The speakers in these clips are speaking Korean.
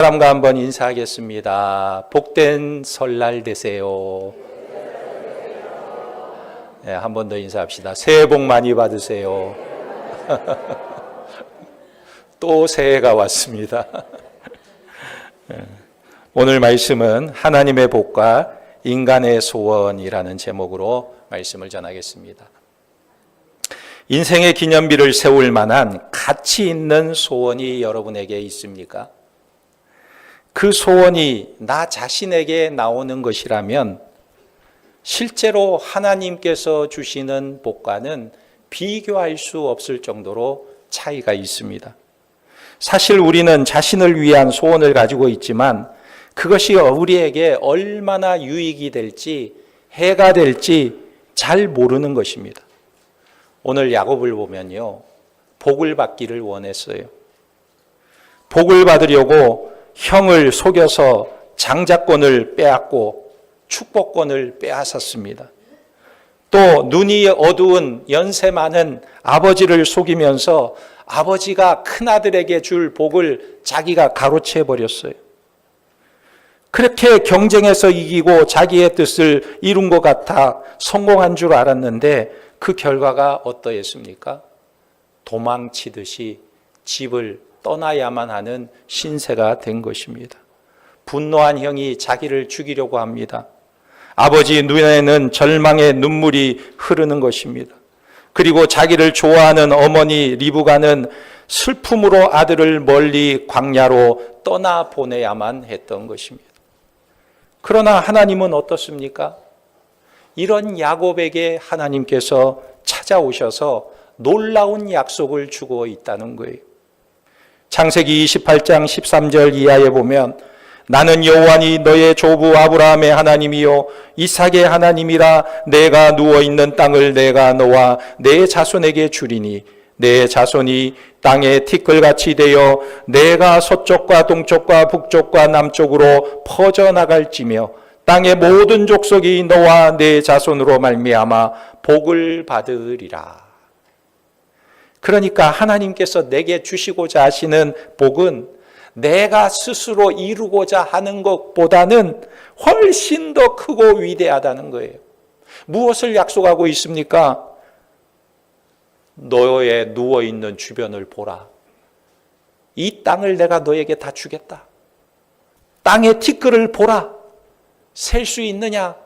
사람과 한번 인사하겠습니다. 복된 설날 되세요. 네, 한 번 더 인사합시다. 새해 복 많이 받으세요. 또 새해가 왔습니다. 오늘 말씀은 하나님의 복과 인간의 소원이라는 제목으로 말씀을 전하겠습니다. 인생의 기념비를 세울 만한 가치 있는 소원이 여러분에게 있습니까? 그 소원이 나 자신에게 나오는 것이라면 실제로 하나님께서 주시는 복과는 비교할 수 없을 정도로 차이가 있습니다. 사실 우리는 자신을 위한 소원을 가지고 있지만 그것이 우리에게 얼마나 유익이 될지, 해가 될지 잘 모르는 것입니다. 오늘 야곱을 보면요, 복을 받기를 원했어요. 복을 받으려고 형을 속여서 장자권을 빼앗고 축복권을 빼앗았습니다. 또 눈이 어두운 연세 많은 아버지를 속이면서 아버지가 큰아들에게 줄 복을 자기가 가로채 버렸어요. 그렇게 경쟁해서 이기고 자기의 뜻을 이룬 것 같아 성공한 줄 알았는데 그 결과가 어떠했습니까? 도망치듯이 집을 떠나야만 하는 신세가 된 것입니다. 분노한 형이 자기를 죽이려고 합니다. 아버지 눈에는 절망의 눈물이 흐르는 것입니다. 그리고 자기를 좋아하는 어머니 리브가는 슬픔으로 아들을 멀리 광야로 떠나보내야만 했던 것입니다. 그러나 하나님은 어떻습니까? 이런 야곱에게 하나님께서 찾아오셔서 놀라운 약속을 주고 있다는 거예요. 창세기 28장 13절 이하에 보면 나는 여호와니 너의 조부 아브라함의 하나님이요 이삭의 하나님이라. 내가 누워있는 땅을 내가 너와 내 자손에게 주리니 내 자손이 땅에 티끌같이 되어 내가 서쪽과 동쪽과 북쪽과 남쪽으로 퍼져나갈지며 땅의 모든 족속이 너와 내 자손으로 말미암아 복을 받으리라. 그러니까 하나님께서 내게 주시고자 하시는 복은 내가 스스로 이루고자 하는 것보다는 훨씬 더 크고 위대하다는 거예요. 무엇을 약속하고 있습니까? 너의 누워있는 주변을 보라. 이 땅을 내가 너에게 다 주겠다. 땅의 티끌을 보라. 셀 수 있느냐?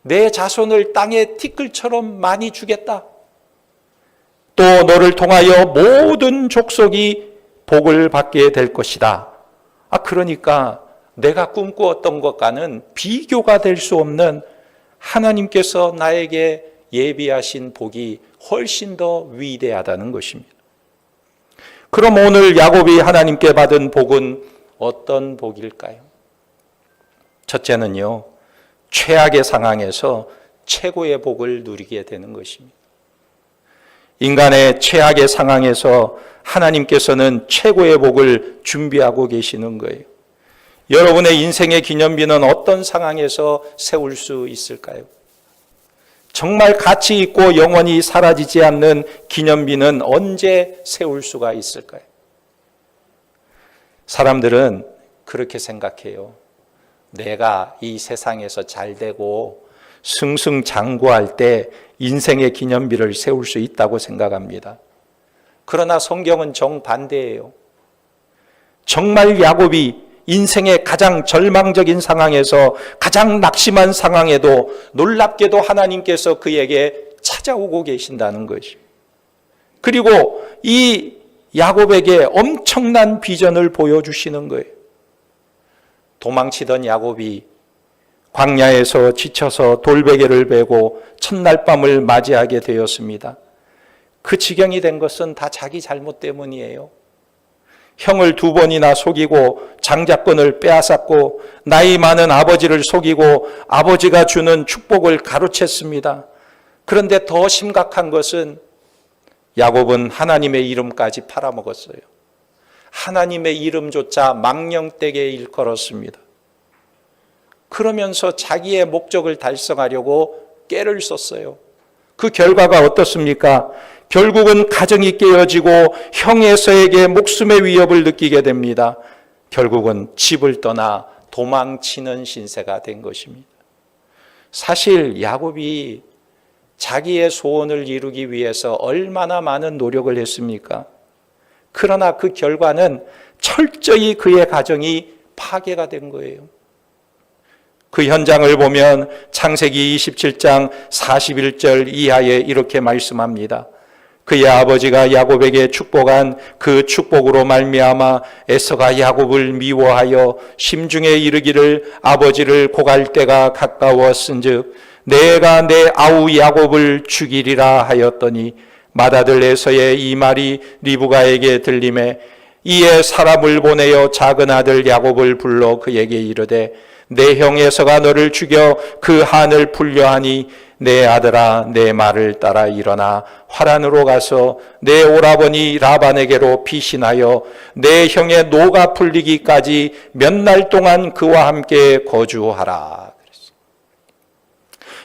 내 자손을 땅의 티끌처럼 많이 주겠다. 또 너를 통하여 모든 족속이 복을 받게 될 것이다. 그러니까 내가 꿈꾸었던 것과는 비교가 될 수 없는 하나님께서 나에게 예비하신 복이 훨씬 더 위대하다는 것입니다. 그럼 오늘 야곱이 하나님께 받은 복은 어떤 복일까요? 첫째는요, 최악의 상황에서 최고의 복을 누리게 되는 것입니다. 인간의 최악의 상황에서 하나님께서는 최고의 복을 준비하고 계시는 거예요. 여러분의 인생의 기념비는 어떤 상황에서 세울 수 있을까요? 정말 가치 있고 영원히 사라지지 않는 기념비는 언제 세울 수가 있을까요? 사람들은 그렇게 생각해요. 내가 이 세상에서 잘 되고 승승장구할 때 인생의 기념비를 세울 수 있다고 생각합니다. 그러나 성경은 정반대예요. 정말 야곱이 인생의 가장 절망적인 상황에서 가장 낙심한 상황에도 놀랍게도 하나님께서 그에게 찾아오고 계신다는 것이. 그리고 이 야곱에게 엄청난 비전을 보여주시는 거예요. 도망치던 야곱이 광야에서 지쳐서 돌베개를 베고 첫날 밤을 맞이하게 되었습니다. 그 지경이 된 것은 다 자기 잘못 때문이에요. 형을 2번이나 속이고 장자권을 빼앗았고 나이 많은 아버지를 속이고 아버지가 주는 축복을 가로챘습니다. 그런데 더 심각한 것은 야곱은 하나님의 이름까지 팔아먹었어요. 하나님의 이름조차 망령되게 일컬었습니다. 그러면서 자기의 목적을 달성하려고 꾀를 썼어요. 그 결과가 어떻습니까? 결국은 가정이 깨어지고 형에서에게 목숨의 위협을 느끼게 됩니다. 결국은 집을 떠나 도망치는 신세가 된 것입니다. 사실 야곱이 자기의 소원을 이루기 위해서 얼마나 많은 노력을 했습니까? 그러나 그 결과는 철저히 그의 가정이 파괴가 된 거예요. 그 현장을 보면 창세기 27장 41절 이하에 이렇게 말씀합니다. 그의 아버지가 야곱에게 축복한 그 축복으로 말미암아 에서가 야곱을 미워하여 심중에 이르기를 아버지를 고갈 때가 가까웠은즉 내가 내 아우 야곱을 죽이리라 하였더니 맏아들 에서의 이 말이 리브가에게 들리매 이에 사람을 보내어 작은 아들 야곱을 불러 그에게 이르되 내 형 에서가 너를 죽여 그 한을 풀려 하니 내 아들아 내 말을 따라 일어나 화란으로 가서 내 오라버니 라반에게로 피신하여 내 형의 노가 풀리기까지 몇 날 동안 그와 함께 거주하라.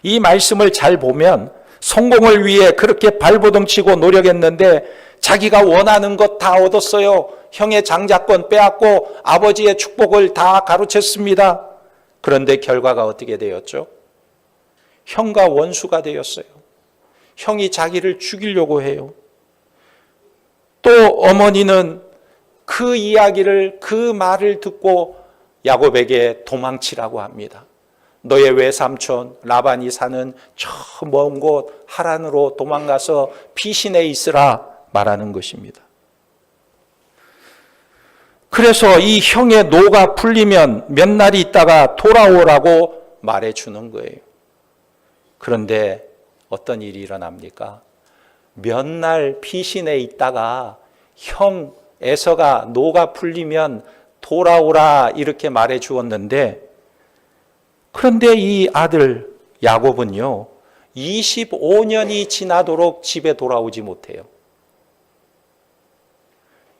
이 말씀을 잘 보면 성공을 위해 그렇게 발버둥 치고 노력했는데 자기가 원하는 것 다 얻었어요. 형의 장자권 빼앗고 아버지의 축복을 다 가로챘습니다. 그런데 결과가 어떻게 되었죠? 형과 원수가 되었어요. 형이 자기를 죽이려고 해요. 또 어머니는 그 이야기를, 그 말을 듣고 야곱에게 도망치라고 합니다. 너의 외삼촌 라반이 사는 저 먼 곳 하란으로 도망가서 피신해 있으라 말하는 것입니다. 그래서 이 형의 노가 풀리면 몇 날이 있다가 돌아오라고 말해주는 거예요. 그런데 어떤 일이 일어납니까? 몇 날 피신해 있다가 형 에서가 노가 풀리면 돌아오라 이렇게 말해 주었는데 그런데 이 아들 야곱은요 25년이 지나도록 집에 돌아오지 못해요.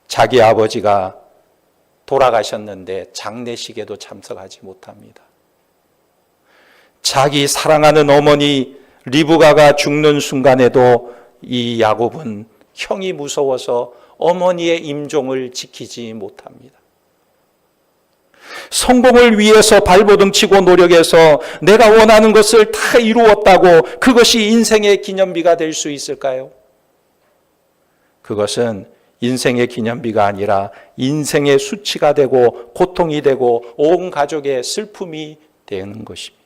자기 아버지가 돌아가셨는데 장례식에도 참석하지 못합니다. 자기 사랑하는 어머니 리브가가 죽는 순간에도 이 야곱은 형이 무서워서 어머니의 임종을 지키지 못합니다. 성공을 위해서 발버둥 치고 노력해서 내가 원하는 것을 다 이루었다고 그것이 인생의 기념비가 될 수 있을까요? 그것은 인생의 기념비가 아니라 인생의 수치가 되고 고통이 되고 온 가족의 슬픔이 되는 것입니다.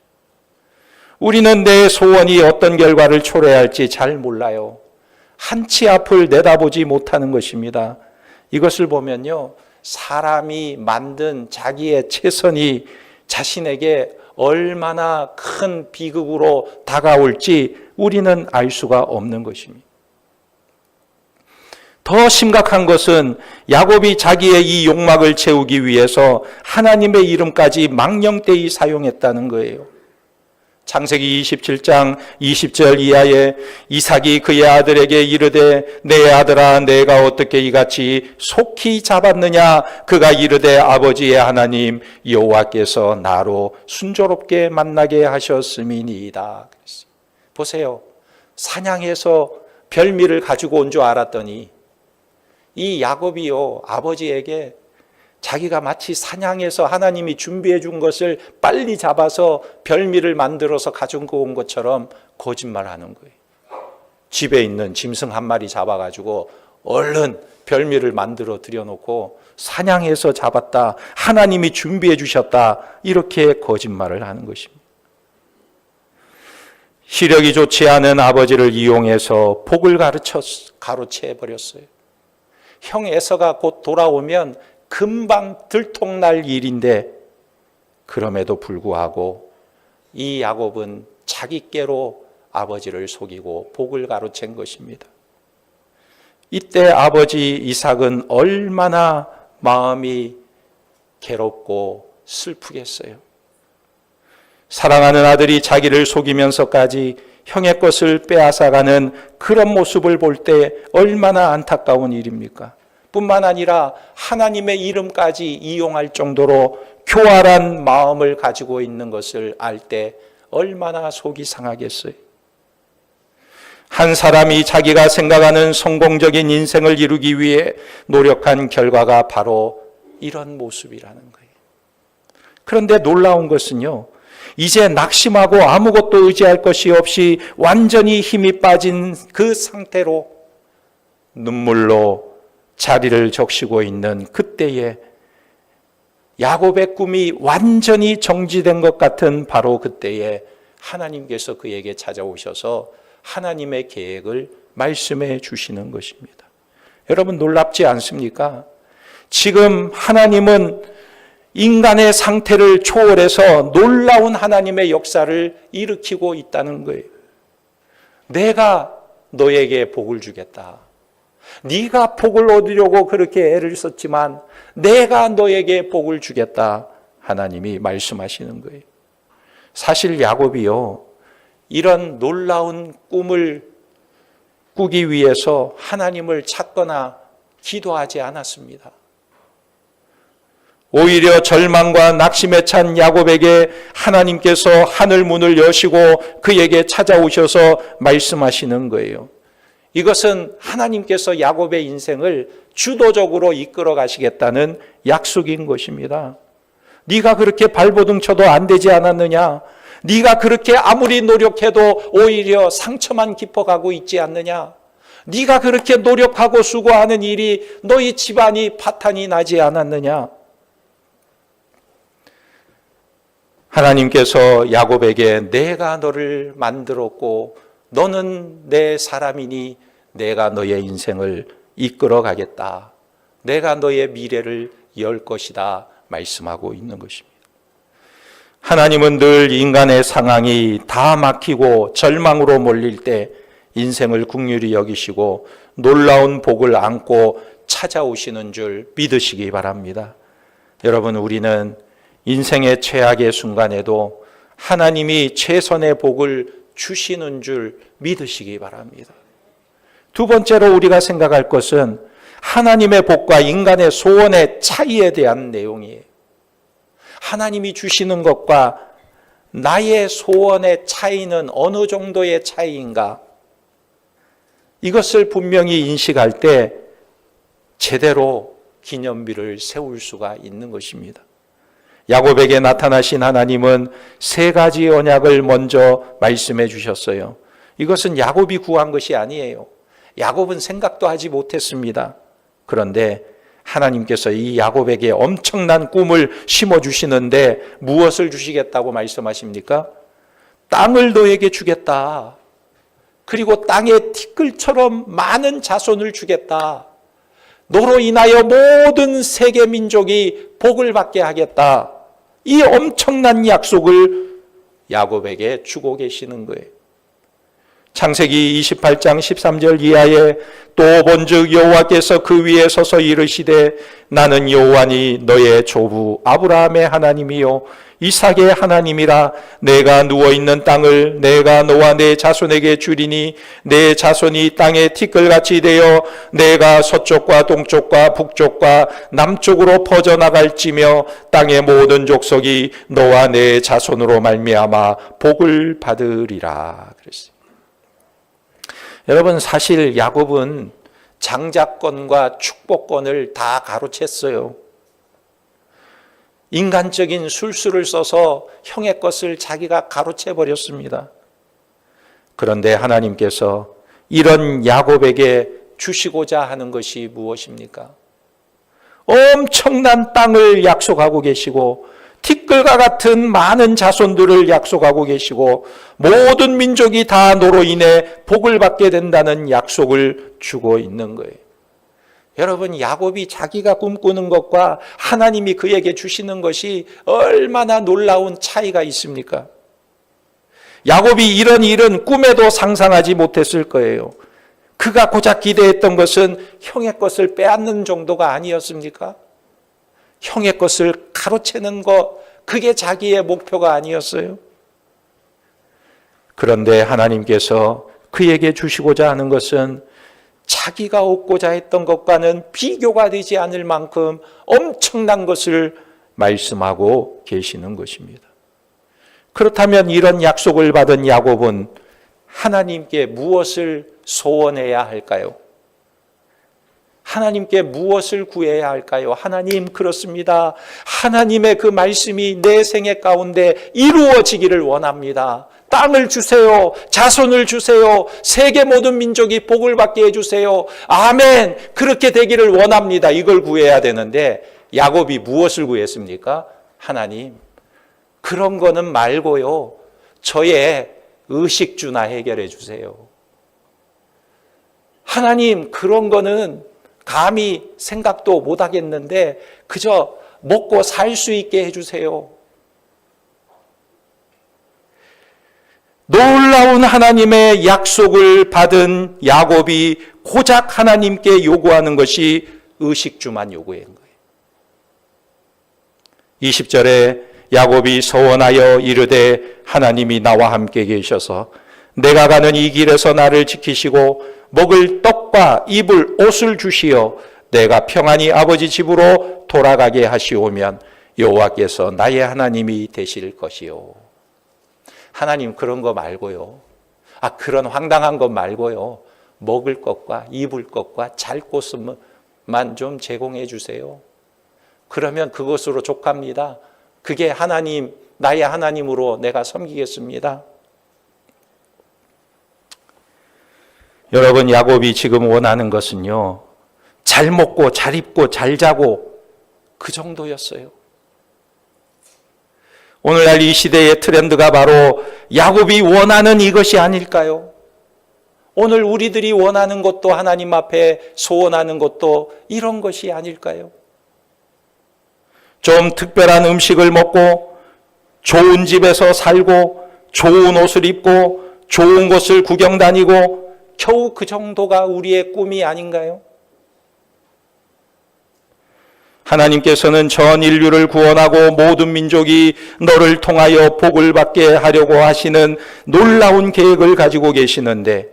우리는 내 소원이 어떤 결과를 초래할지 잘 몰라요. 한치 앞을 내다보지 못하는 것입니다. 이것을 보면요, 사람이 만든 자기의 최선이 자신에게 얼마나 큰 비극으로 다가올지 우리는 알 수가 없는 것입니다. 더 심각한 것은 야곱이 자기의 이 욕망을 채우기 위해서 하나님의 이름까지 망령되이 사용했다는 거예요. 창세기 27장 20절 이하에 이삭이 그의 아들에게 이르되 내 아들아 내가 어떻게 이같이 속히 잡았느냐 그가 이르되 아버지의 하나님 여호와께서 나로 순조롭게 만나게 하셨음이니이다. 보세요. 사냥해서 별미를 가지고 온 줄 알았더니 이 야곱이요 아버지에게 자기가 마치 사냥해서 하나님이 준비해 준 것을 빨리 잡아서 별미를 만들어서 가지고 온 것처럼 거짓말하는 거예요. 집에 있는 짐승 한 마리 잡아가지고 얼른 별미를 만들어 드려놓고 사냥해서 잡았다, 하나님이 준비해 주셨다 이렇게 거짓말을 하는 것입니다. 시력이 좋지 않은 아버지를 이용해서 복을 가로채버렸어요. 형 에서가 곧 돌아오면 금방 들통날 일인데 그럼에도 불구하고 이 야곱은 자기께로 아버지를 속이고 복을 가로챈 것입니다. 이때 아버지 이삭은 얼마나 마음이 괴롭고 슬프겠어요. 사랑하는 아들이 자기를 속이면서까지 형의 것을 빼앗아가는 그런 모습을 볼 때 얼마나 안타까운 일입니까? 뿐만 아니라 하나님의 이름까지 이용할 정도로 교활한 마음을 가지고 있는 것을 알 때 얼마나 속이 상하겠어요. 한 사람이 자기가 생각하는 성공적인 인생을 이루기 위해 노력한 결과가 바로 이런 모습이라는 거예요. 그런데 놀라운 것은요, 이제 낙심하고 아무것도 의지할 것이 없이 완전히 힘이 빠진 그 상태로 눈물로 자리를 적시고 있는 그때에 야곱의 꿈이 완전히 정지된 것 같은 바로 그때에 하나님께서 그에게 찾아오셔서 하나님의 계획을 말씀해 주시는 것입니다. 여러분 놀랍지 않습니까? 지금 하나님은 인간의 상태를 초월해서 놀라운 하나님의 역사를 일으키고 있다는 거예요. 내가 너에게 복을 주겠다. 네가 복을 얻으려고 그렇게 애를 썼지만 내가 너에게 복을 주겠다. 하나님이 말씀하시는 거예요. 사실 야곱이요, 이런 놀라운 꿈을 꾸기 위해서 하나님을 찾거나 기도하지 않았습니다. 오히려 절망과 낙심에 찬 야곱에게 하나님께서 하늘 문을 여시고 그에게 찾아오셔서 말씀하시는 거예요. 이것은 하나님께서 야곱의 인생을 주도적으로 이끌어 가시겠다는 약속인 것입니다. 네가 그렇게 발버둥 쳐도 안 되지 않았느냐? 네가 그렇게 아무리 노력해도 오히려 상처만 깊어가고 있지 않느냐? 네가 그렇게 노력하고 수고하는 일이 너희 집안이 파탄이 나지 않았느냐? 하나님께서 야곱에게 내가 너를 만들었고 너는 내 사람이니 내가 너의 인생을 이끌어 가겠다. 내가 너의 미래를 열 것이다. 말씀하고 있는 것입니다. 하나님은 늘 인간의 상황이 다 막히고 절망으로 몰릴 때 인생을 긍휼히 여기시고 놀라운 복을 안고 찾아오시는 줄 믿으시기 바랍니다. 여러분, 우리는 인생의 최악의 순간에도 하나님이 최선의 복을 주시는 줄 믿으시기 바랍니다. 두 번째로 우리가 생각할 것은 하나님의 복과 인간의 소원의 차이에 대한 내용이에요. 하나님이 주시는 것과 나의 소원의 차이는 어느 정도의 차이인가? 이것을 분명히 인식할 때 제대로 기념비를 세울 수가 있는 것입니다. 야곱에게 나타나신 하나님은 세 가지 언약을 먼저 말씀해 주셨어요. 이것은 야곱이 구한 것이 아니에요. 야곱은 생각도 하지 못했습니다. 그런데 하나님께서 이 야곱에게 엄청난 꿈을 심어주시는데 무엇을 주시겠다고 말씀하십니까? 땅을 너에게 주겠다. 그리고 땅의 티끌처럼 많은 자손을 주겠다. 너로 인하여 모든 세계 민족이 복을 받게 하겠다. 이 엄청난 약속을 야곱에게 주고 계시는 거예요. 창세기 28장 13절 이하에 또 본즉 여호와께서 그 위에 서서 이르시되 나는 여호와니 너의 조부 아브라함의 하나님이요 이삭의 하나님이라. 내가 누워있는 땅을 내가 너와 내 자손에게 주리니 내 자손이 땅의 티끌같이 되어 내가 서쪽과 동쪽과 북쪽과 남쪽으로 퍼져나갈지며 땅의 모든 족속이 너와 내 자손으로 말미암아 복을 받으리라 그랬어요. 여러분, 사실 야곱은 장자권과 축복권을 다 가로챘어요. 인간적인 술수를 써서 형의 것을 자기가 가로채 버렸습니다. 그런데 하나님께서 이런 야곱에게 주시고자 하는 것이 무엇입니까? 엄청난 땅을 약속하고 계시고 티끌과 같은 많은 자손들을 약속하고 계시고 모든 민족이 다 너로 인해 복을 받게 된다는 약속을 주고 있는 거예요. 여러분, 야곱이 자기가 꿈꾸는 것과 하나님이 그에게 주시는 것이 얼마나 놀라운 차이가 있습니까? 야곱이 이런 일은 꿈에도 상상하지 못했을 거예요. 그가 고작 기대했던 것은 형의 것을 빼앗는 정도가 아니었습니까? 형의 것을 가로채는 것, 그게 자기의 목표가 아니었어요. 그런데 하나님께서 그에게 주시고자 하는 것은 자기가 얻고자 했던 것과는 비교가 되지 않을 만큼 엄청난 것을 말씀하고 계시는 것입니다. 그렇다면 이런 약속을 받은 야곱은 하나님께 무엇을 소원해야 할까요? 하나님께 무엇을 구해야 할까요? 하나님, 그렇습니다. 하나님의 그 말씀이 내 생애 가운데 이루어지기를 원합니다. 땅을 주세요. 자손을 주세요. 세계 모든 민족이 복을 받게 해주세요. 아멘. 그렇게 되기를 원합니다. 이걸 구해야 되는데 야곱이 무엇을 구했습니까? 하나님, 그런 거는 말고요, 저의 의식주나 해결해 주세요. 하나님, 그런 거는 감히 생각도 못 하겠는데 그저 먹고 살 수 있게 해주세요. 놀라운 하나님의 약속을 받은 야곱이 고작 하나님께 요구하는 것이 의식주만 요구한 거예요. 20절에 야곱이 서원하여 이르되 하나님이 나와 함께 계셔서 내가 가는 이 길에서 나를 지키시고 먹을 떡과 입을 옷을 주시어 내가 평안히 아버지 집으로 돌아가게 하시오면 여호와께서 나의 하나님이 되실 것이요. 하나님, 그런 거 말고요, 그런 황당한 것 말고요, 먹을 것과 입을 것과 잘 곳만 좀 제공해 주세요. 그러면 그것으로 족합니다. 그게 하나님, 나의 하나님으로 내가 섬기겠습니다. 여러분, 야곱이 지금 원하는 것은요, 잘 먹고 잘 입고 잘 자고 그 정도였어요. 오늘날 이 시대의 트렌드가 바로 야곱이 원하는 이것이 아닐까요? 오늘 우리들이 원하는 것도, 하나님 앞에 소원하는 것도 이런 것이 아닐까요? 좀 특별한 음식을 먹고 좋은 집에서 살고 좋은 옷을 입고 좋은 곳을 구경 다니고 겨우 그 정도가 우리의 꿈이 아닌가요? 하나님께서는 전 인류를 구원하고 모든 민족이 너를 통하여 복을 받게 하려고 하시는 놀라운 계획을 가지고 계시는데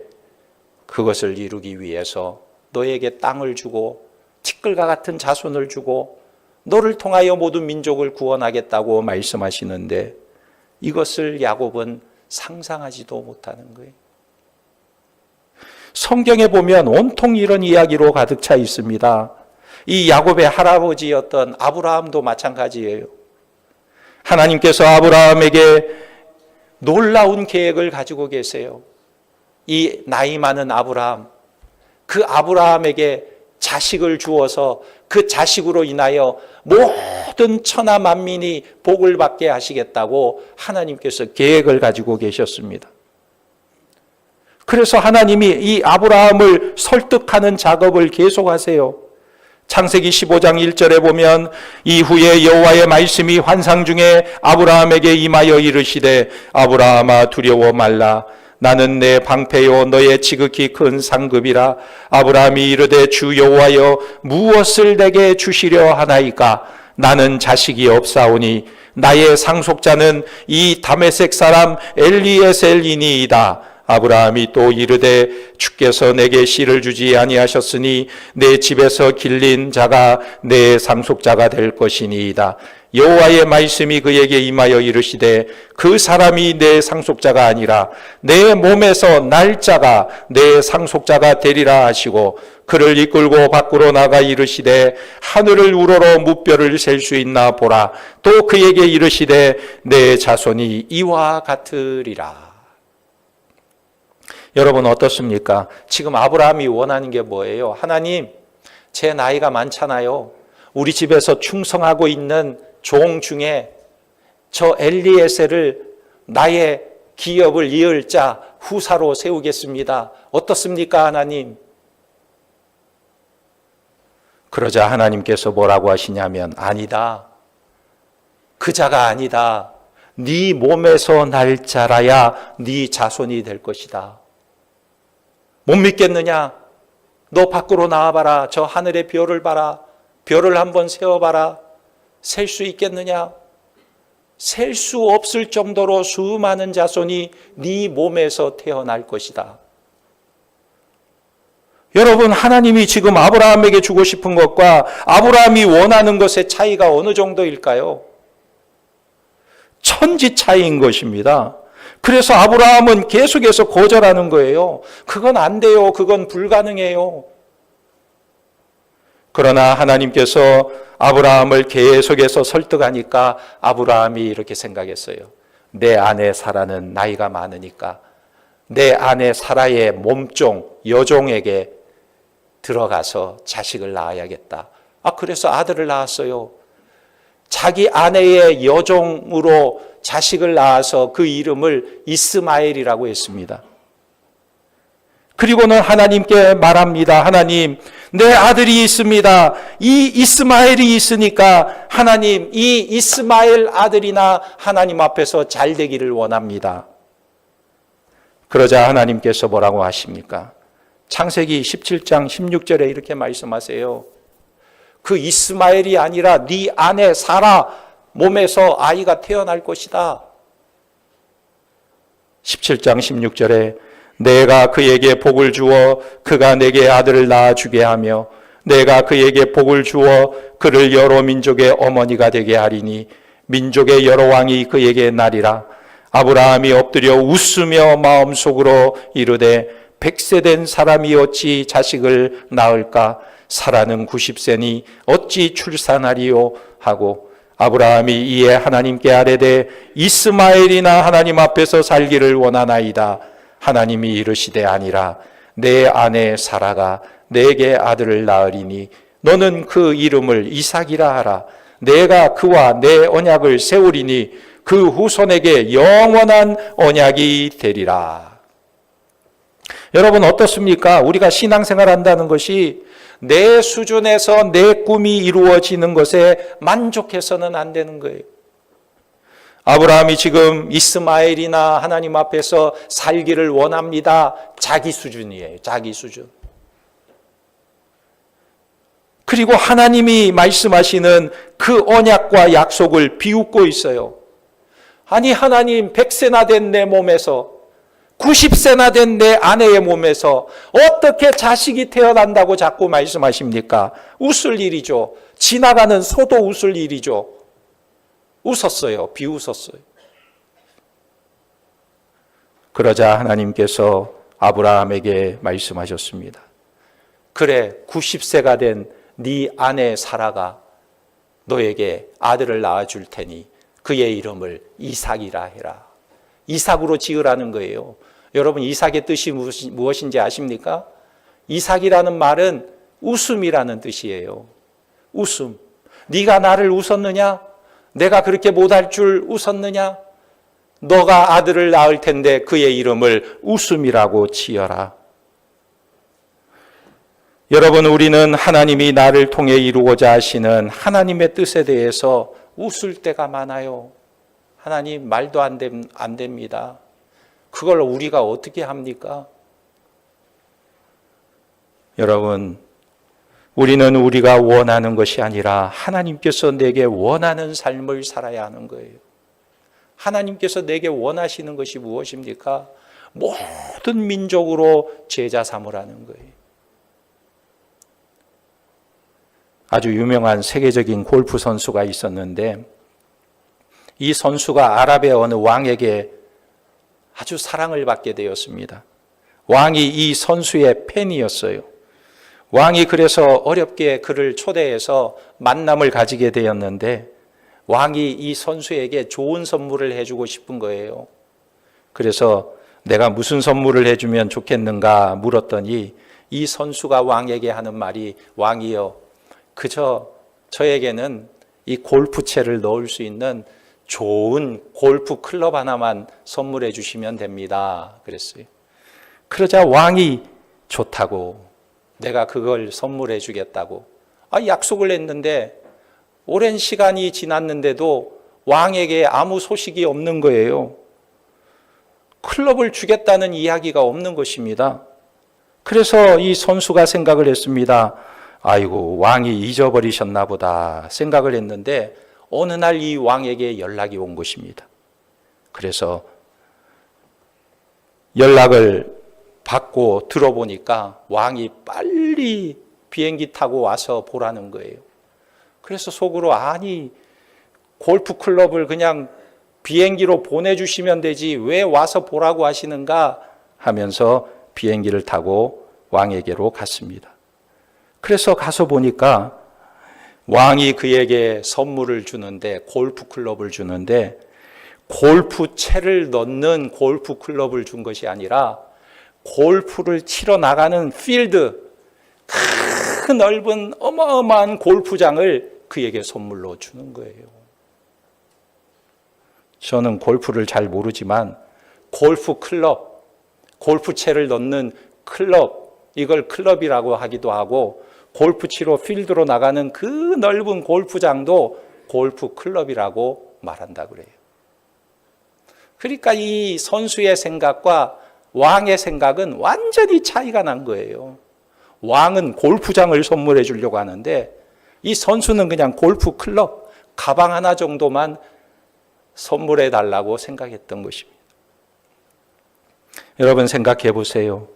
그것을 이루기 위해서 너에게 땅을 주고 티끌과 같은 자손을 주고 너를 통하여 모든 민족을 구원하겠다고 말씀하시는데 이것을 야곱은 상상하지도 못하는 거예요. 성경에 보면 온통 이런 이야기로 가득 차 있습니다. 이 야곱의 할아버지였던 아브라함도 마찬가지예요. 하나님께서 아브라함에게 놀라운 계획을 가지고 계세요. 이 나이 많은 아브라함, 그 아브라함에게 자식을 주어서 그 자식으로 인하여 모든 천하 만민이 복을 받게 하시겠다고 하나님께서 계획을 가지고 계셨습니다. 그래서 하나님이 이 아브라함을 설득하는 작업을 계속하세요. 창세기 15장 1절에 보면 이후에 여호와의 말씀이 환상 중에 아브라함에게 임하여 이르시되 아브라함아 두려워 말라 나는 내 방패요 너의 지극히 큰 상급이라. 아브라함이 이르되 주 여호와여 무엇을 내게 주시려 하나이까. 나는 자식이 없사오니 나의 상속자는 이 다메섹 사람 엘리에셀이니이다. 아브라함이 또 이르되 주께서 내게 씨를 주지 아니하셨으니 내 집에서 길린 자가 내 상속자가 될 것이니이다. 여호와의 말씀이 그에게 임하여 이르시되 그 사람이 내 상속자가 아니라 내 몸에서 날 자가 내 상속자가 되리라 하시고 그를 이끌고 밖으로 나가 이르시되 하늘을 우러러 무뼈를 셀 수 있나 보라. 또 그에게 이르시되 내 자손이 이와 같으리라. 여러분 어떻습니까? 지금 아브라함이 원하는 게 뭐예요? 하나님, 제 나이가 많잖아요. 우리 집에서 충성하고 있는 종 중에 저 엘리에셀을 나의 기업을 이을 자 후사로 세우겠습니다. 어떻습니까, 하나님? 그러자 하나님께서 뭐라고 하시냐면 아니다. 그 자가 아니다. 네 몸에서 날 자라야 네 자손이 될 것이다. 못 믿겠느냐? 너 밖으로 나와봐라. 저 하늘의 별을 봐라. 별을 한번 세어봐라. 셀 수 있겠느냐? 셀 수 없을 정도로 수많은 자손이 네 몸에서 태어날 것이다. 여러분, 하나님이 지금 아브라함에게 주고 싶은 것과 아브라함이 원하는 것의 차이가 어느 정도일까요? 천지 차이인 것입니다. 그래서 아브라함은 계속해서 거절하는 거예요. 그건 안 돼요. 그건 불가능해요. 그러나 하나님께서 아브라함을 계속해서 설득하니까 아브라함이 이렇게 생각했어요. 내 아내 사라는 나이가 많으니까 내 아내 사라의 몸종, 여종에게 들어가서 자식을 낳아야겠다. 그래서 아들을 낳았어요. 자기 아내의 여종으로 자식을 낳아서 그 이름을 이스마엘이라고 했습니다. 그리고는 하나님께 말합니다. 하나님, 내 아들이 있습니다. 이 이스마엘이 있으니까 하나님, 이 이스마엘 아들이나 하나님 앞에서 잘 되기를 원합니다. 그러자 하나님께서 뭐라고 하십니까? 창세기 17장 16절에 이렇게 말씀하세요. 그 이스마엘이 아니라 네 아내 사라 몸에서 아이가 태어날 것이다. 17장 16절에 내가 그에게 복을 주어 그가 내게 아들을 낳아주게 하며 내가 그에게 복을 주어 그를 여러 민족의 어머니가 되게 하리니 민족의 여러 왕이 그에게 나리라. 아브라함이 엎드려 웃으며 마음속으로 이르되 100세 된 사람이 어찌 자식을 낳을까? 사라는 90세니 어찌 출산하리요? 하고 아브라함이 이에 하나님께 아뢰되 이스마엘이나 하나님 앞에서 살기를 원하나이다. 하나님이 이르시되 아니라 내 아내 사라가 내게 아들을 낳으리니 너는 그 이름을 이삭이라 하라. 내가 그와 내 언약을 세우리니 그 후손에게 영원한 언약이 되리라. 여러분 어떻습니까? 우리가 신앙생활 한다는 것이 내 수준에서 내 꿈이 이루어지는 것에 만족해서는 안 되는 거예요. 아브라함이 지금 이스마엘이나 하나님 앞에서 살기를 원합니다. 자기 수준이에요. 자기 수준. 그리고 하나님이 말씀하시는 그 언약과 약속을 비웃고 있어요. 아니 하나님 100세나 된 내 몸에서 90세나 된 내 아내의 몸에서 어떻게 자식이 태어난다고 자꾸 말씀하십니까? 웃을 일이죠. 지나가는 소도 웃을 일이죠. 웃었어요. 비웃었어요. 그러자 하나님께서 아브라함에게 말씀하셨습니다. 그래 90세가 된 네 아내 사라가 너에게 아들을 낳아줄 테니 그의 이름을 이삭이라 해라. 이삭으로 지으라는 거예요. 여러분 이삭의 뜻이 무엇인지 아십니까? 이삭이라는 말은 웃음이라는 뜻이에요. 웃음. 네가 나를 웃었느냐? 내가 그렇게 못할 줄 웃었느냐? 너가 아들을 낳을 텐데 그의 이름을 웃음이라고 지어라. 여러분 우리는 하나님이 나를 통해 이루고자 하시는 하나님의 뜻에 대해서 웃을 때가 많아요. 하나님 말도 안 됩니다. 그걸 우리가 어떻게 합니까? 여러분 우리는 우리가 원하는 것이 아니라 하나님께서 내게 원하는 삶을 살아야 하는 거예요. 하나님께서 내게 원하시는 것이 무엇입니까? 모든 민족으로 제자 삼으라는 거예요. 아주 유명한 세계적인 골프 선수가 있었는데 이 선수가 아랍의 어느 왕에게 아주 사랑을 받게 되었습니다. 왕이 이 선수의 팬이었어요. 왕이 그래서 어렵게 그를 초대해서 만남을 가지게 되었는데 왕이 이 선수에게 좋은 선물을 해주고 싶은 거예요. 그래서 내가 무슨 선물을 해주면 좋겠는가 물었더니 이 선수가 왕에게 하는 말이 왕이여 그저 저에게는 이 골프채를 넣을 수 있는 좋은 골프 클럽 하나만 선물해 주시면 됩니다. 그랬어요. 그러자 왕이 좋다고 내가 그걸 선물해 주겠다고 약속을 했는데 오랜 시간이 지났는데도 왕에게 아무 소식이 없는 거예요. 클럽을 주겠다는 이야기가 없는 것입니다. 그래서 이 선수가 생각을 했습니다. 아이고 왕이 잊어버리셨나 보다 생각을 했는데 어느 날 이 왕에게 연락이 온 것입니다. 그래서 연락을 받고 들어보니까 왕이 빨리 비행기 타고 와서 보라는 거예요. 그래서 속으로 아니 골프 클럽을 그냥 비행기로 보내주시면 되지 왜 와서 보라고 하시는가 하면서 비행기를 타고 왕에게로 갔습니다. 그래서 가서 보니까 왕이 그에게 선물을 주는데, 골프 클럽을 주는데, 골프채를 넣는 골프 클럽을 준 것이 아니라 골프를 치러 나가는 필드, 큰 넓은 어마어마한 골프장을 그에게 선물로 주는 거예요. 저는 골프를 잘 모르지만 골프 클럽, 골프채를 넣는 클럽, 이걸 클럽이라고 하기도 하고, 골프 치러 필드로 나가는 그 넓은 골프장도 골프 클럽이라고 말한다 그래요. 그러니까 이 선수의 생각과 왕의 생각은 완전히 차이가 난 거예요. 왕은 골프장을 선물해 주려고 하는데, 이 선수는 그냥 골프 클럽, 가방 하나 정도만 선물해 달라고 생각했던 것입니다. 여러분 생각해 보세요.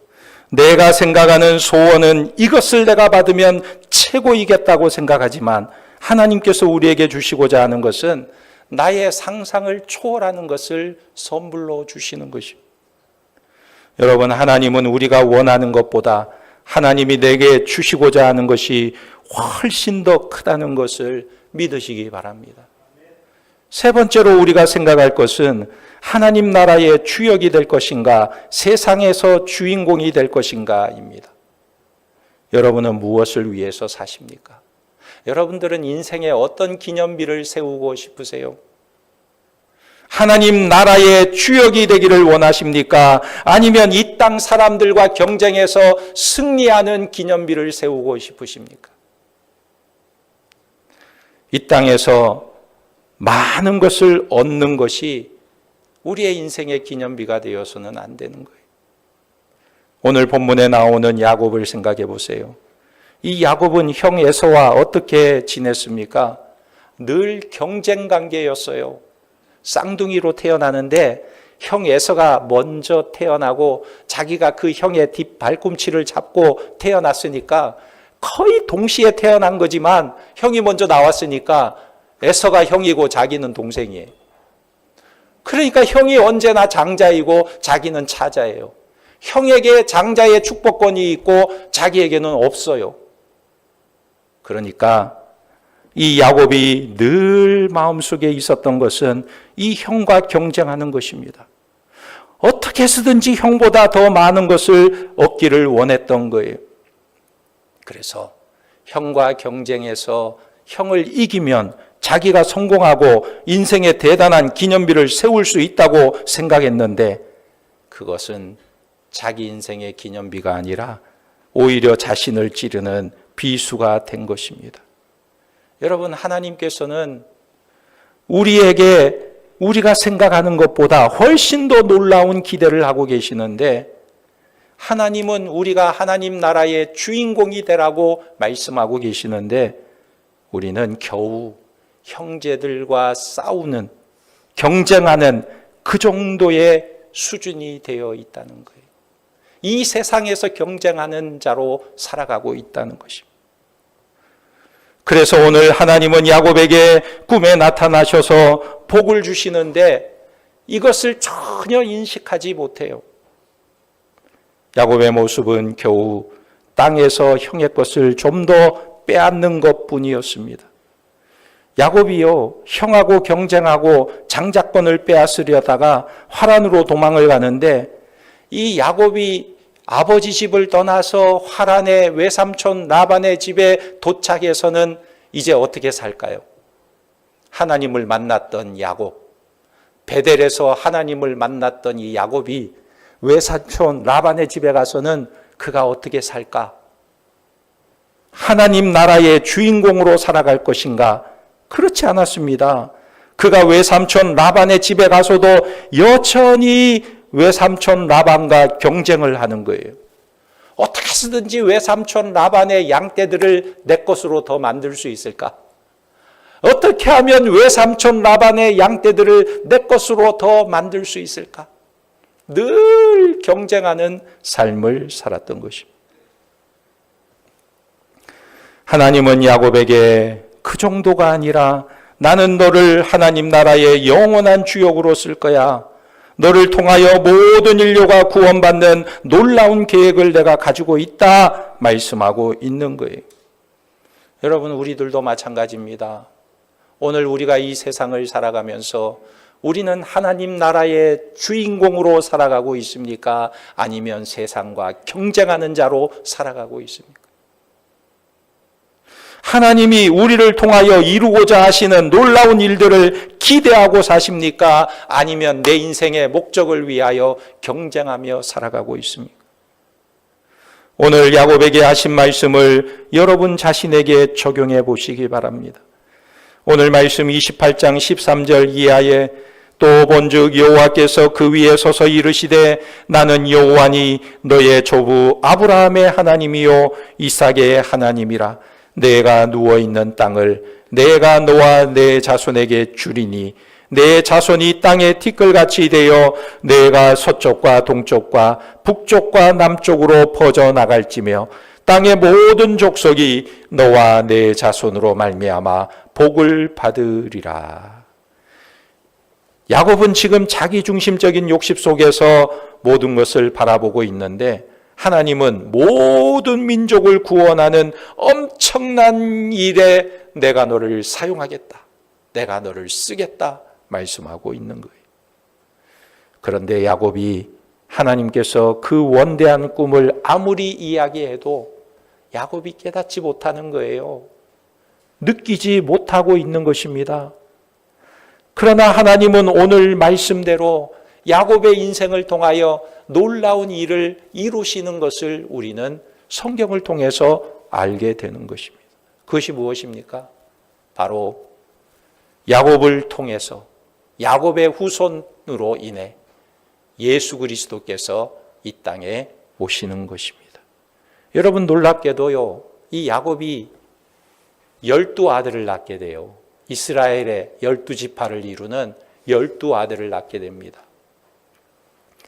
내가 생각하는 소원은 이것을 내가 받으면 최고이겠다고 생각하지만, 하나님께서 우리에게 주시고자 하는 것은 나의 상상을 초월하는 것을 선물로 주시는 것입니다. 여러분, 하나님은 우리가 원하는 것보다 하나님이 내게 주시고자 하는 것이 훨씬 더 크다는 것을 믿으시기 바랍니다. 세 번째로 우리가 생각할 것은 하나님 나라의 주역이 될 것인가, 세상에서 주인공이 될 것인가입니다. 여러분은 무엇을 위해서 사십니까? 여러분들은 인생에 어떤 기념비를 세우고 싶으세요? 하나님 나라의 주역이 되기를 원하십니까? 아니면 이 땅 사람들과 경쟁해서 승리하는 기념비를 세우고 싶으십니까? 이 땅에서 많은 것을 얻는 것이 우리의 인생의 기념비가 되어서는 안 되는 거예요. 오늘 본문에 나오는 야곱을 생각해 보세요. 이 야곱은 형 에서와 어떻게 지냈습니까? 늘 경쟁 관계였어요. 쌍둥이로 태어나는데 형 에서가 먼저 태어나고 자기가 그 형의 뒷 발꿈치를 잡고 태어났으니까 거의 동시에 태어난 거지만 형이 먼저 나왔으니까 에서가 형이고 자기는 동생이에요. 그러니까 형이 언제나 장자이고 자기는 차자예요. 형에게 장자의 축복권이 있고 자기에게는 없어요. 그러니까 이 야곱이 늘 마음속에 있었던 것은 이 형과 경쟁하는 것입니다. 어떻게 해서든지 형보다 더 많은 것을 얻기를 원했던 거예요. 그래서 형과 경쟁해서 형을 이기면 자기가 성공하고 인생의 대단한 기념비를 세울 수 있다고 생각했는데, 그것은 자기 인생의 기념비가 아니라 오히려 자신을 찌르는 비수가 된 것입니다. 여러분, 하나님께서는 우리에게 우리가 생각하는 것보다 훨씬 더 놀라운 기대를 하고 계시는데, 하나님은 우리가 하나님 나라의 주인공이 되라고 말씀하고 계시는데, 우리는 겨우 형제들과 싸우는, 경쟁하는 그 정도의 수준이 되어 있다는 거예요. 이 세상에서 경쟁하는 자로 살아가고 있다는 것입니다. 그래서 오늘 하나님은 야곱에게 꿈에 나타나셔서 복을 주시는데 이것을 전혀 인식하지 못해요. 야곱의 모습은 겨우 땅에서 형의 것을 좀 더 빼앗는 것뿐이었습니다. 야곱이요, 형하고 경쟁하고 장자권을 빼앗으려다가 화란으로 도망을 가는데, 이 야곱이 아버지 집을 떠나서 화란의 외삼촌 라반의 집에 도착해서는 이제 어떻게 살까요? 하나님을 만났던 야곱, 베델에서 하나님을 만났던 이 야곱이 외삼촌 라반의 집에 가서는 그가 어떻게 살까? 하나님 나라의 주인공으로 살아갈 것인가? 그렇지 않았습니다. 그가 외삼촌 라반의 집에 가서도 여전히 외삼촌 라반과 경쟁을 하는 거예요. 어떻게 해서든지 외삼촌 라반의 양떼들을 내 것으로 더 만들 수 있을까? 어떻게 하면 외삼촌 라반의 양떼들을 내 것으로 더 만들 수 있을까? 늘 경쟁하는 삶을 살았던 것입니다. 하나님은 야곱에게 그 정도가 아니라 나는 너를 하나님 나라의 영원한 주역으로 쓸 거야. 너를 통하여 모든 인류가 구원받는 놀라운 계획을 내가 가지고 있다 말씀하고 있는 거예요. 여러분, 우리들도 마찬가지입니다. 오늘 우리가 이 세상을 살아가면서 우리는 하나님 나라의 주인공으로 살아가고 있습니까? 아니면 세상과 경쟁하는 자로 살아가고 있습니까? 하나님이 우리를 통하여 이루고자 하시는 놀라운 일들을 기대하고 사십니까? 아니면 내 인생의 목적을 위하여 경쟁하며 살아가고 있습니까? 오늘 야곱에게 하신 말씀을 여러분 자신에게 적용해 보시기 바랍니다. 오늘 말씀 28장 13절 이하에 또 본즉 여호와께서 그 위에 서서 이르시되 나는 여호와니 너의 조부 아브라함의 하나님이요 이삭의 하나님이라. 내가 누워있는 땅을 내가 너와 내 자손에게 주리니 내 자손이 땅의 티끌같이 되어 내가 서쪽과 동쪽과 북쪽과 남쪽으로 퍼져나갈지며 땅의 모든 족속이 너와 내 자손으로 말미암아 복을 받으리라. 야곱은 지금 자기중심적인 욕심 속에서 모든 것을 바라보고 있는데 하나님은 모든 민족을 구원하는 엄청난 일에 내가 너를 사용하겠다, 내가 너를 쓰겠다 말씀하고 있는 거예요. 그런데 야곱이 하나님께서 그 원대한 꿈을 아무리 이야기해도 야곱이 깨닫지 못하는 거예요. 느끼지 못하고 있는 것입니다. 그러나 하나님은 오늘 말씀대로 야곱의 인생을 통하여 놀라운 일을 이루시는 것을 우리는 성경을 통해서 알게 되는 것입니다. 그것이 무엇입니까? 바로 야곱을 통해서 야곱의 후손으로 인해 예수 그리스도께서 이 땅에 오시는 것입니다. 여러분, 놀랍게도요, 이 야곱이 12아들을 낳게 돼요. 이스라엘의 12지파를 이루는 12아들을 낳게 됩니다.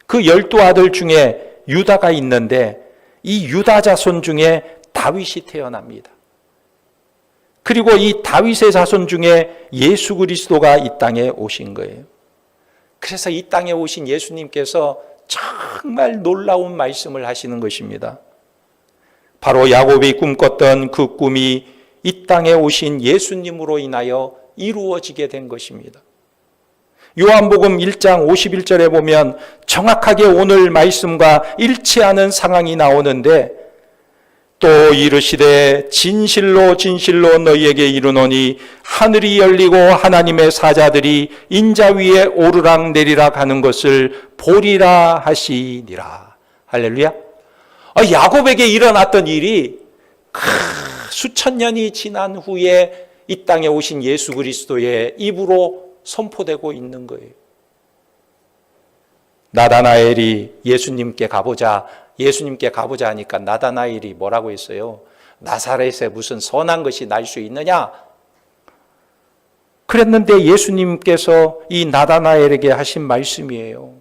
그 12아들 중에 유다가 있는데 이 유다 자손 중에 다윗이 태어납니다. 그리고 이 다윗의 자손 중에 예수 그리스도가 이 땅에 오신 거예요. 그래서 이 땅에 오신 예수님께서 정말 놀라운 말씀을 하시는 것입니다. 바로 야곱이 꿈꿨던 그 꿈이 이 땅에 오신 예수님으로 인하여 이루어지게 된 것입니다. 요한복음 1장 51절에 보면 정확하게 오늘 말씀과 일치하는 상황이 나오는데 또 이르시되 진실로 진실로 너희에게 이르노니 하늘이 열리고 하나님의 사자들이 인자 위에 오르락 내리락 하는 것을 보리라 하시니라. 할렐루야. 야곱에게 일어났던 일이 수천 년이 지난 후에 이 땅에 오신 예수 그리스도의 입으로 선포되고 있는 거예요. 나다나엘이 예수님께 가보자 하니까 나다나엘이 뭐라고 했어요? 나사렛에 무슨 선한 것이 날 수 있느냐? 그랬는데 예수님께서 이 나다나엘에게 하신 말씀이에요.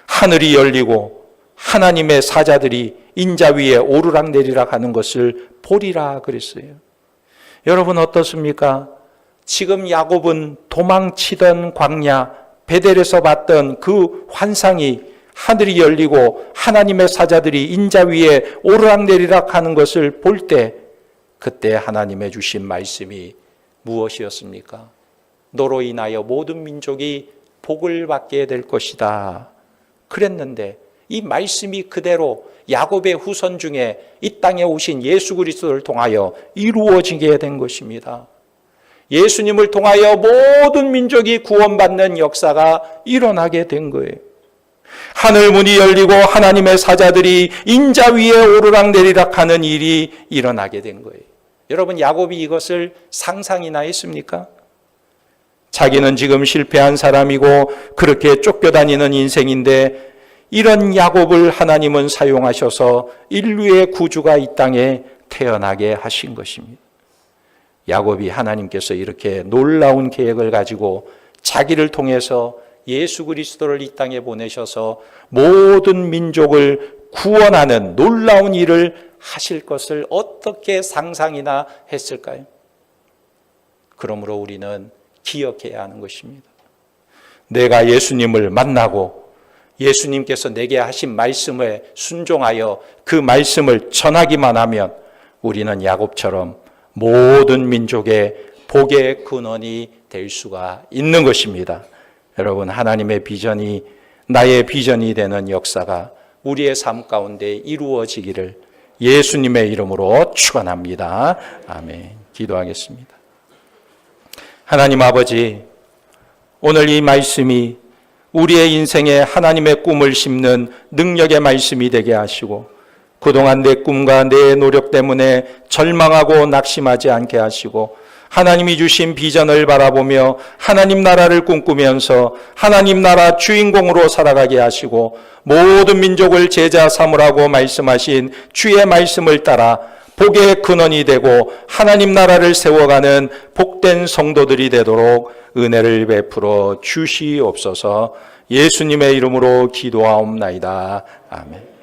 하늘이 열리고 하나님의 사자들이 인자 위에 오르락 내리락 하는 것을 보리라 그랬어요. 여러분 어떻습니까? 지금 야곱은 도망치던 광야 베델에서 봤던 그 환상이 하늘이 열리고 하나님의 사자들이 인자 위에 오르락 내리락 하는 것을 볼 때 그때 하나님의 주신 말씀이 무엇이었습니까? 너로 인하여 모든 민족이 복을 받게 될 것이다 그랬는데 이 말씀이 그대로 야곱의 후손 중에 이 땅에 오신 예수 그리스도를 통하여 이루어지게 된 것입니다. 예수님을 통하여 모든 민족이 구원받는 역사가 일어나게 된 거예요. 하늘 문이 열리고 하나님의 사자들이 인자 위에 오르락 내리락 하는 일이 일어나게 된 거예요. 여러분, 야곱이 이것을 상상이나 했습니까? 자기는 지금 실패한 사람이고 그렇게 쫓겨다니는 인생인데 이런 야곱을 하나님은 사용하셔서 인류의 구주가 이 땅에 태어나게 하신 것입니다. 야곱이 하나님께서 이렇게 놀라운 계획을 가지고 자기를 통해서 예수 그리스도를 이 땅에 보내셔서 모든 민족을 구원하는 놀라운 일을 하실 것을 어떻게 상상이나 했을까요? 그러므로 우리는 기억해야 하는 것입니다. 내가 예수님을 만나고 예수님께서 내게 하신 말씀에 순종하여 그 말씀을 전하기만 하면 우리는 야곱처럼 모든 민족의 복의 근원이 될 수가 있는 것입니다. 여러분, 하나님의 비전이 나의 비전이 되는 역사가 우리의 삶 가운데 이루어지기를 예수님의 이름으로 축원합니다. 아멘. 기도하겠습니다. 하나님 아버지, 오늘 이 말씀이 우리의 인생에 하나님의 꿈을 심는 능력의 말씀이 되게 하시고, 그동안 내 꿈과 내 노력 때문에 절망하고 낙심하지 않게 하시고, 하나님이 주신 비전을 바라보며 하나님 나라를 꿈꾸면서 하나님 나라 주인공으로 살아가게 하시고, 모든 민족을 제자 삼으라고 말씀하신 주의 말씀을 따라 복의 근원이 되고 하나님 나라를 세워가는 복된 성도들이 되도록 은혜를 베풀어 주시옵소서. 예수님의 이름으로 기도하옵나이다. 아멘.